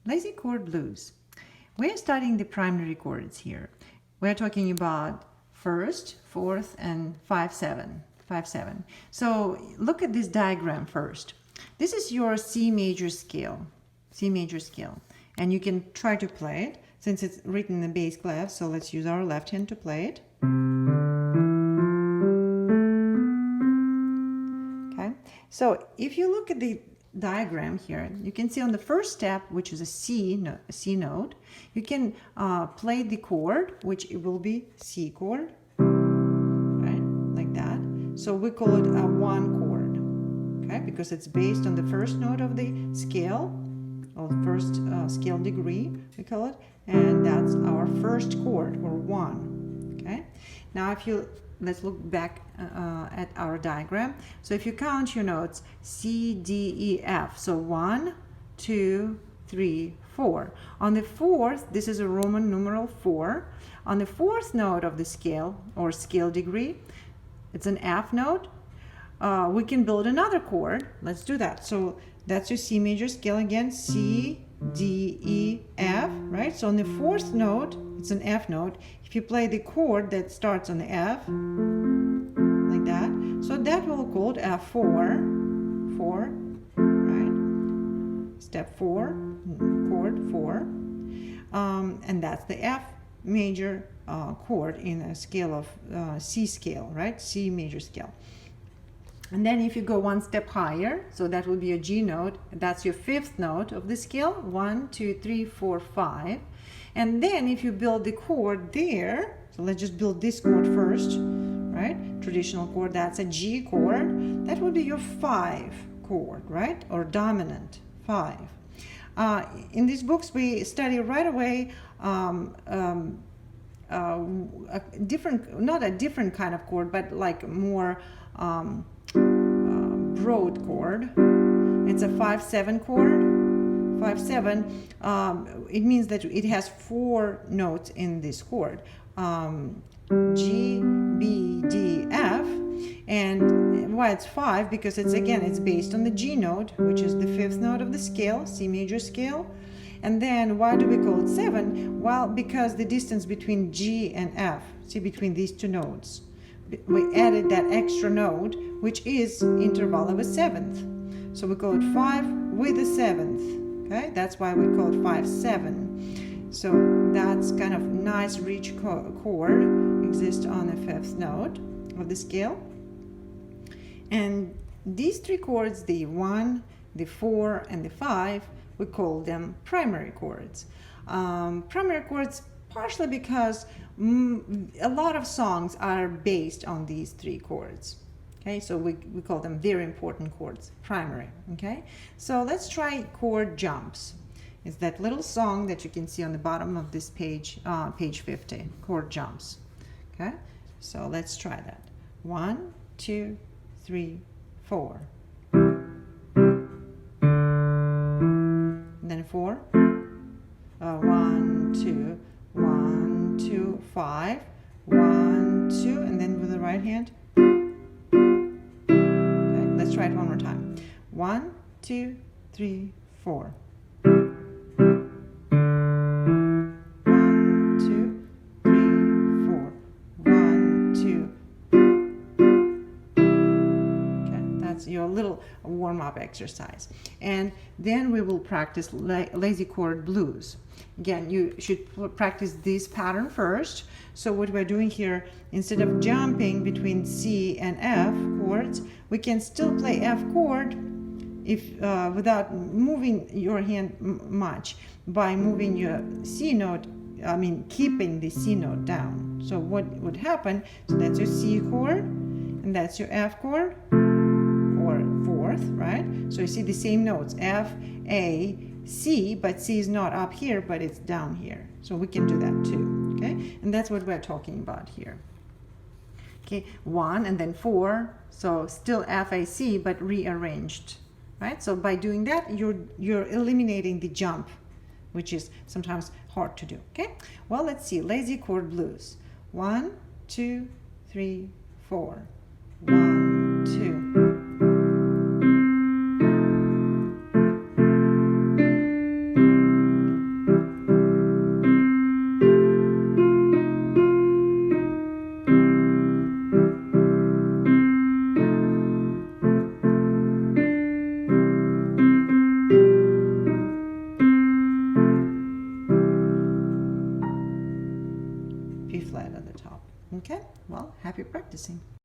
Lazy chord blues. We're studying the primary chords here. We're talking about first, fourth, and 5/7. 5/7. So look at this diagram first. This is your C major scale. C major scale. And you can try to play it since it's written in the bass clef. So let's use our left hand to play it. Okay. So if you look at the diagram here, you can see on the first step, which is a C note, you can play the chord, which it will be C chord, right, like that. So we call it a one chord, okay, because it's based on the first note of the scale, or the first scale degree, we call it, and that's our first chord, or one, okay. Now if you let's look back at our diagram. So if you count your notes, C, D, E, F. So 1, 2, 3, 4. On the fourth, this is a Roman numeral 4. On the fourth note of the scale, or scale degree, it's an F note. We can build another chord. Let's do that. So that's your C major scale again, C, D, E, F, right? So on the fourth note, it's an F note. If you play the chord that starts on the F, like that, so that will call it F4, 4, right? Step 4, chord 4, and that's the F major chord in a scale of C scale, right? C major scale. And then if you go one step higher, so that will be a G note, that's your fifth note of the scale, 1, 2, 3, 4, 5. And then if you build the chord there, so let's just build this chord first, right? Traditional chord, that's a G chord. That would be your 5 chord, right? Or dominant 5. In these books, we study right away a different, not a different kind of chord, but like more broad chord. It's a 5/7 chord. 5/7. It means that it has 4 notes in this chord. G, B, D, F. And why it's 5? Because it's based on the G note, which is the 5th note of the scale, C major scale. And then why do we call it 7? Well, because the distance between G and F, see, between these two notes, we added that extra note, which is interval of a 7th. So we call it 5 with a 7th. Okay, that's why we call it 5/7. So that's kind of nice rich chord exists on the 5th note of the scale. And these 3 chords, the 1, the 4, and the 5, we call them primary chords. Primary chords partially because a lot of songs are based on these 3 chords. Okay, so we call them very important chords, primary. Okay, so let's try chord jumps. It's that little song that you can see on the bottom of this page, page 50, chord jumps. Okay, so let's try that. 1, 2, 3, 4. And then 4. 1, 2, 1, 2, 5. 1, 2, and then with the right hand. Let's try it one more time. 1, 2, 3, 4. 1, 2, 3, 4. 1, 2. Okay, that's your little warm-up exercise. And then we will practice lazy chord blues. Again, you should practice this pattern first. So what we're doing here, instead of jumping between C and F chords, we can still play F chord if without moving your hand much, by moving your C note, keeping the C note down. So what would happen, so that's your C chord, and that's your F chord, or 4th, right? So you see the same notes, F, A, C, but C is not up here, but it's down here. So we can do that too, okay? And that's what we're talking about here. Okay, 1 and then 4, so still F, A, C, but rearranged, right? So by doing that, you're eliminating the jump, which is sometimes hard to do, okay? Well, let's see, lazy chord blues. 1, 2, 3, 4. 1, 2. the top. Okay, well, happy practicing.